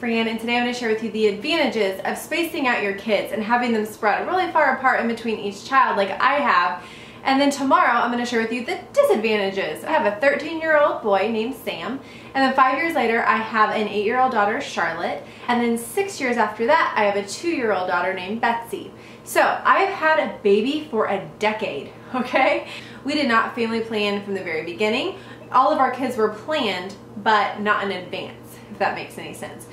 Fran, and today I'm going to share with you the advantages of spacing out your kids and having them spread really far apart in between each child like I have. And then tomorrow I'm going to share with you the disadvantages. I have a 13-year-old boy named Sam, and then 5 years later I have an 8-year-old daughter, Charlotte, and then 6 years after that I have a 2-year-old daughter named Betsy. So I've had a baby for a decade, okay? We did not family plan from the very beginning. All of our kids were planned, but not in advance, if that makes any sense.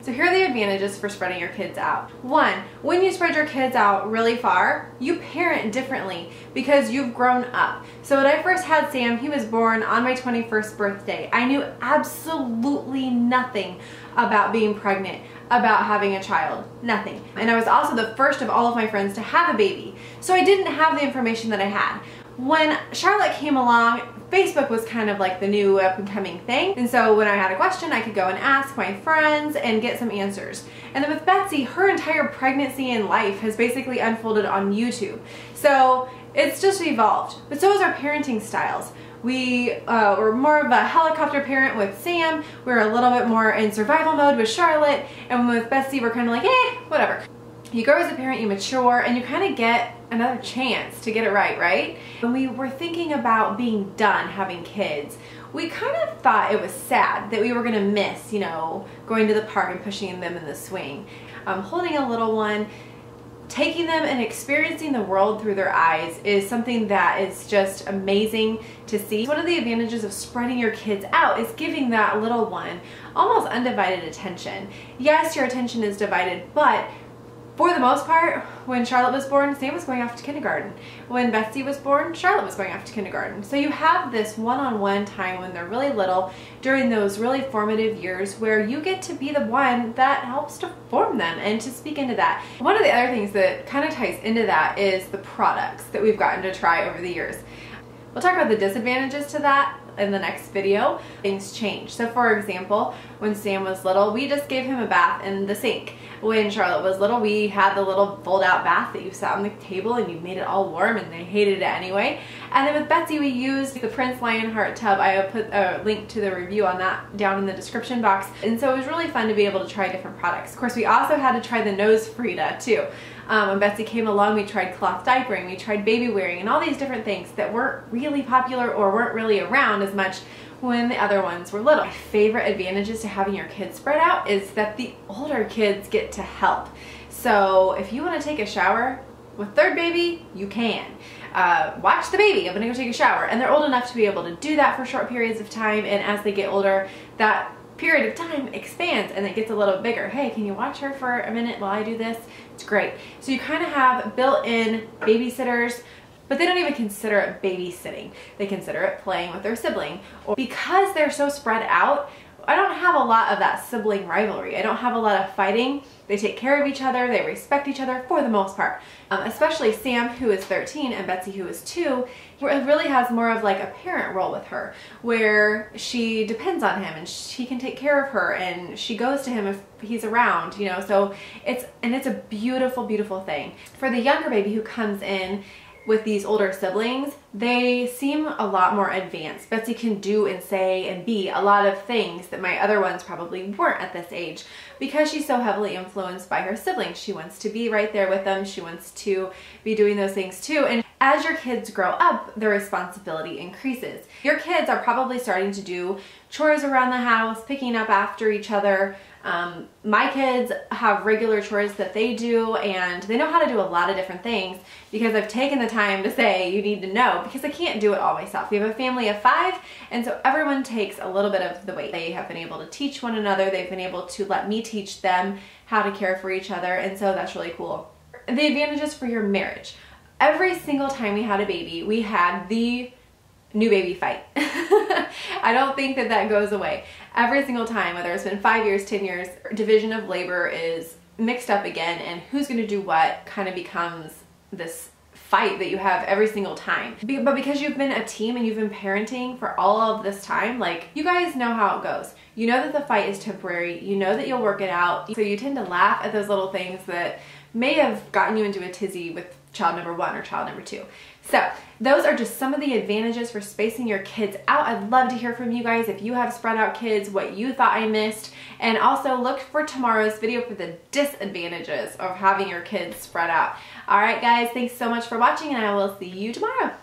So here are the advantages for spreading your kids out. One, when you spread your kids out really far, you parent differently because you've grown up. So when I first had Sam, he was born on my 21st birthday. I knew absolutely nothing about being pregnant, about having a child, nothing. And I was also the first of all of my friends to have a baby. So I didn't have the information that I had. When Charlotte came along, Facebook was kind of like the new up and coming thing. And so when I had a question, I could go and ask my friends and get some answers. And then with Betsy, her entire pregnancy and life has basically unfolded on YouTube. So it's just evolved. But so is our parenting styles. We were more of a helicopter parent with Sam. We were a little bit more in survival mode with Charlotte. And with Betsy, we're kind of like, whatever. You grow as a parent, you mature, and you kind of get another chance to get it right, right? When we were thinking about being done having kids, we kind of thought it was sad that we were gonna miss, you know, going to the park and pushing them in the swing. Holding a little one, taking them and experiencing the world through their eyes is something that is just amazing to see. One of the advantages of spreading your kids out is giving that little one almost undivided attention. Yes, your attention is divided, but for the most part, when Charlotte was born, Sam was going off to kindergarten. When Betsy was born, Charlotte was going off to kindergarten. So you have this one-on-one time when they're really little, during those really formative years, where you get to be the one that helps to form them and to speak into that. One of the other things that kind of ties into that is the products that we've gotten to try over the years. We'll talk about the disadvantages to that in the next video. Things change. So for example, when Sam was little, we just gave him a bath in the sink. When Charlotte was little, we had the little fold-out bath that you sat on the table and you made it all warm and they hated it anyway. And then with Betsy, we used the Prince Lionheart tub. I will put a link to the review on that down in the description box. And so it was really fun to be able to try different products. Of course, we also had to try the nose Frida too. When Betsy came along, we tried cloth diapering, we tried baby wearing, and all these different things that weren't really popular or weren't really around as much when the other ones were little. My favorite advantages to having your kids spread out is that the older kids get to help. So if you want to take a shower with third baby, you can. Watch the baby, I'm gonna go take a shower. And they're old enough to be able to do that for short periods of time, and as they get older, that period of time expands and it gets a little bigger. Hey, can you watch her for a minute while I do this? It's great. So you kind of have built-in babysitters, but they don't even consider it babysitting. They consider it playing with their sibling. Or because they're so spread out, I don't have a lot of that sibling rivalry. I don't have a lot of fighting. They take care of each other. They respect each other for the most part. Especially Sam, who is 13, and Betsy, who is 2, really has more of like a parent role with her, where she depends on him and she can take care of her and she goes to him if he's around, you know. So it's a beautiful, beautiful thing. For the younger baby who comes in with these older siblings, they seem a lot more advanced. Betsy can do and say and be a lot of things that my other ones probably weren't at this age because she's so heavily influenced by her siblings. She wants to be right there with them. She wants to be doing those things too. And as your kids grow up, their responsibility increases. Your kids are probably starting to do chores around the house, picking up after each other. My kids have regular chores that they do, and they know how to do a lot of different things because I've taken the time to say you need to know, because I can't do it all myself. We have a family of 5, and so everyone takes a little bit of the weight. They have been able to teach one another. They've been able to let me teach them how to care for each other, and so that's really cool. The advantages for your marriage. Every single time we had a baby, we had the new baby fight. I don't think that that goes away. Every single time, whether it's been 5 years, 10 years, division of labor is mixed up again, and who's going to do what kind of becomes this fight that you have every single time. But because you've been a team and you've been parenting for all of this time, like, you guys know how it goes. You know that the fight is temporary. You know that you'll work it out. So you tend to laugh at those little things that may have gotten you into a tizzy with child number 1 or child number 2. So those are just some of the advantages for spacing your kids out. I'd love to hear from you guys if you have spread out kids, what you thought I missed, and also look for tomorrow's video for the disadvantages of having your kids spread out. All right, guys, thanks so much for watching, and I will see you tomorrow.